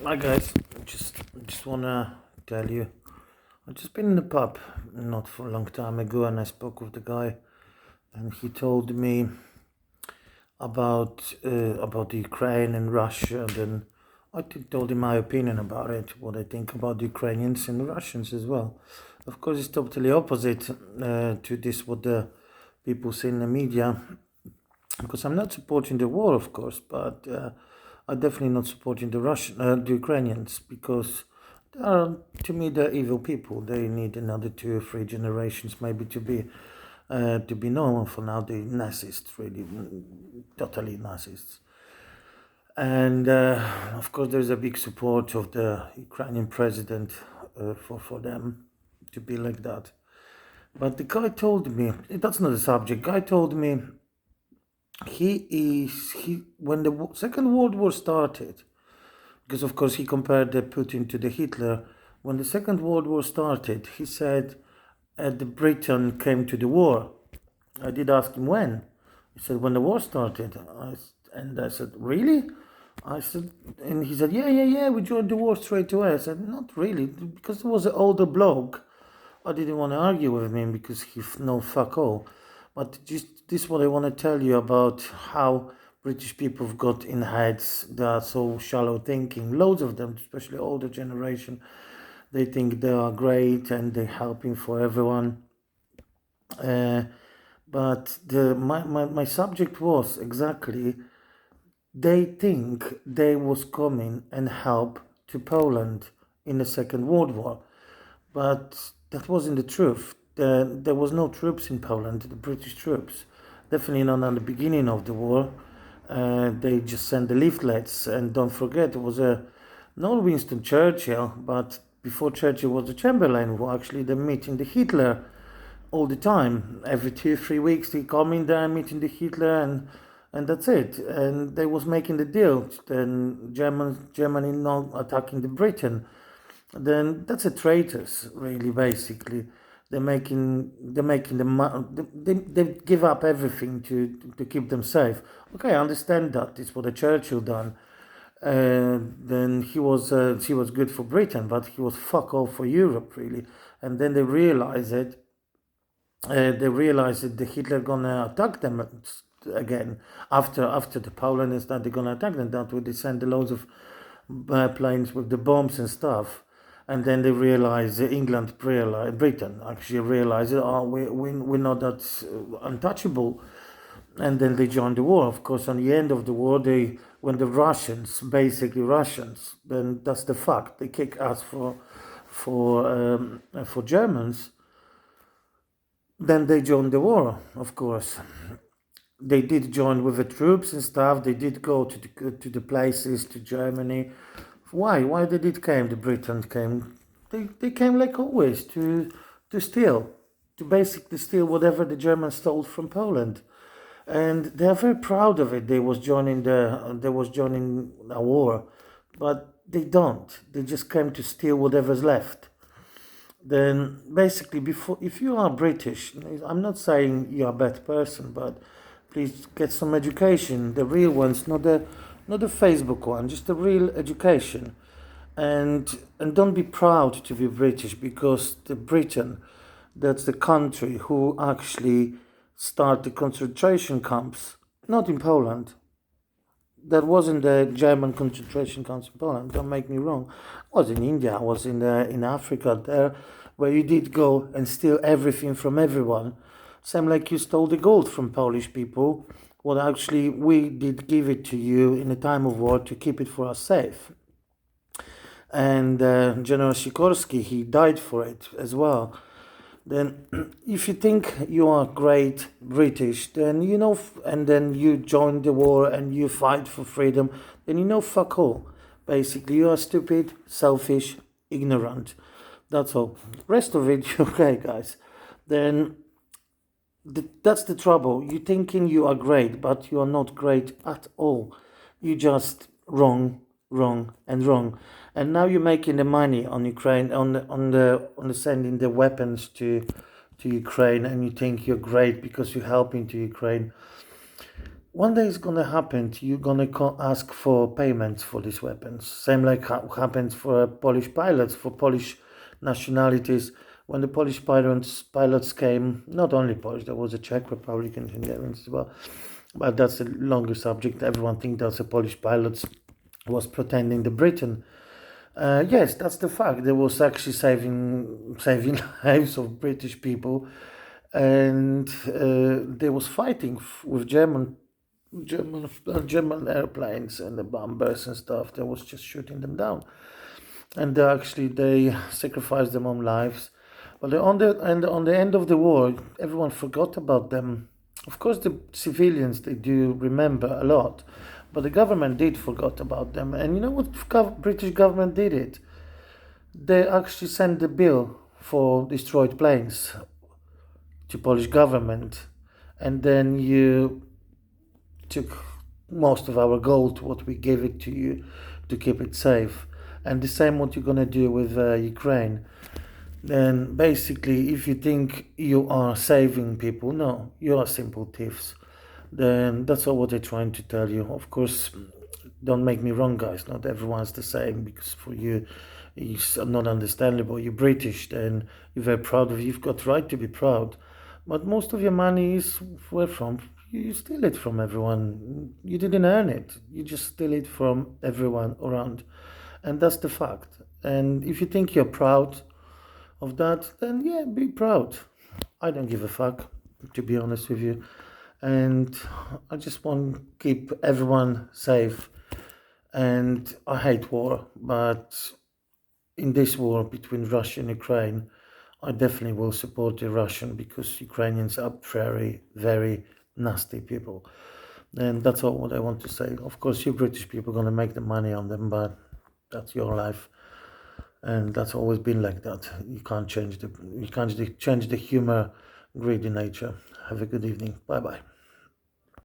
Hi guys, just wanna tell you, I've just been in the pub not for a long time ago, and I spoke with the guy, and he told me about the Ukraine and Russia. And then told him my opinion about it, what I think about the Ukrainians and the Russians as well. Of course, it's totally opposite to this what the people say in the media, because I'm not supporting the war, of course, but I'm definitely not supporting the Ukrainians, because they are, to me, they're evil people. They need another 2 or 3 generations maybe to be normal. For now, they're Nazists, really, totally Nazists. And of course, there's a big support of the Ukrainian president for them to be like that. But the guy told me, that's not the subject. Guy told me he when the Second World War started, because of course he compared the Putin to the Hitler. When the Second World War started, he said the Britain came to the war. I did ask him when. He said when the war started. And I said, really? I said, and he said, yeah, we joined the war straight away. I said, not really, because it was an older bloke. I didn't want to argue with him because he no fuck all. But just this is what I want to tell you about how British people have got in heads that are so shallow thinking. Loads of them, especially older generation, they think they are great and they're helping for everyone. Uh, but my subject was exactly, they think they was coming and help to Poland in the Second World War. But that wasn't the truth. There was no troops in Poland, the British troops. Definitely not at the beginning of the war. They just sent the leaflets. And don't forget, it was not Winston Churchill, but before Churchill was the Chamberlain, who actually they meeting the Hitler all the time. Every 2 3 weeks they come in there meeting the Hitler, and that's it. And they was making the deal. Then Germany not attacking the Britain. Then that's a traitors, really. Basically, they're making they give up everything to keep them safe. Okay, I understand that. It's what the Churchill done. Then he was good for Britain, but he was fuck all for Europe, really. And then they realized that the Hitler gonna attack them again after the Poland is that they're gonna attack them. That would they send the loads of planes with the bombs and stuff. And then they realized, Britain actually realized, oh, we're not that untouchable. And then they joined the war. Of course, on the end of the war, when the Russians, basically Russians, then that's the fact, they kick us for Germans. Then they joined the war, of course. They did join with the troops and stuff. They did go to the places, to Germany. Why? Why they did came? The Britain came. They came like always to steal, to basically steal whatever the Germans stole from Poland, and they are very proud of it. They was joining a war, but they don't. They just came to steal whatever's left. Then basically, before, if you are British, I'm not saying you're a bad person, but please get some education, the real ones, not the Facebook one, just the real education. And don't be proud to be British, because the Britain, that's the country who actually start the concentration camps, not in Poland. That wasn't the German concentration camps in Poland. Don't make me wrong. I was in India. I was in Africa there, where you did go and steal everything from everyone. Same like you stole the gold from Polish people. Well, actually, we did give it to you in a time of war to keep it for us safe. And General Sikorski, he died for it as well. Then, if you think you are great British, then and then you join the war and you fight for freedom, then fuck all. Basically, you are stupid, selfish, ignorant. That's all. Rest of it, okay, guys. Then that's the trouble. You thinking you are great, but you are not great at all. You just wrong, wrong, and wrong. And now you're making the money on Ukraine, on the sending the weapons to Ukraine, and you think you're great because you're helping to Ukraine. one day it's gonna happen. You're gonna ask for payments for these weapons. Same like happens for Polish pilots, for Polish nationalities. When the Polish pilots came, not only Polish, there was a Czech Republic and Hungarians as well. But that's a longer subject. Everyone thinks that the Polish pilots was pretending the Britain. Yes, that's the fact. They was actually saving lives of British people, and they was fighting with German airplanes and the bombers and stuff. They was just shooting them down, and they sacrificed their own lives. But on the end of the war, everyone forgot about them. Of course, the civilians they do remember a lot, but the government did forgot about them. And you know what British government did it? They actually sent the bill for destroyed planes to Polish government, and then you took most of our gold, what we gave it to you, to keep it safe. And the same what you're gonna do with Ukraine. Then basically, if you think you are saving people, no, you are simple thieves. Then that's all what they're trying to tell you. Of course, don't make me wrong, guys. Not everyone's the same, because for you, it's not understandable. You're British, then you're very proud of. You've got right to be proud, but most of your money is where from? You steal it from everyone. You didn't earn it. You just steal it from everyone around, and that's the fact. And if you think you're proud of that, then yeah, be proud. I don't give a fuck, to be honest with you. And I just want to keep everyone safe. And I hate war, but in this war between Russia and Ukraine, I definitely will support the Russian, because Ukrainians are very, very nasty people. And that's all what I want to say. Of course, you British people are going to make the money on them, but that's your life. And that's always been like that. You can't change the humor, greedy nature. Have a good evening. Bye bye.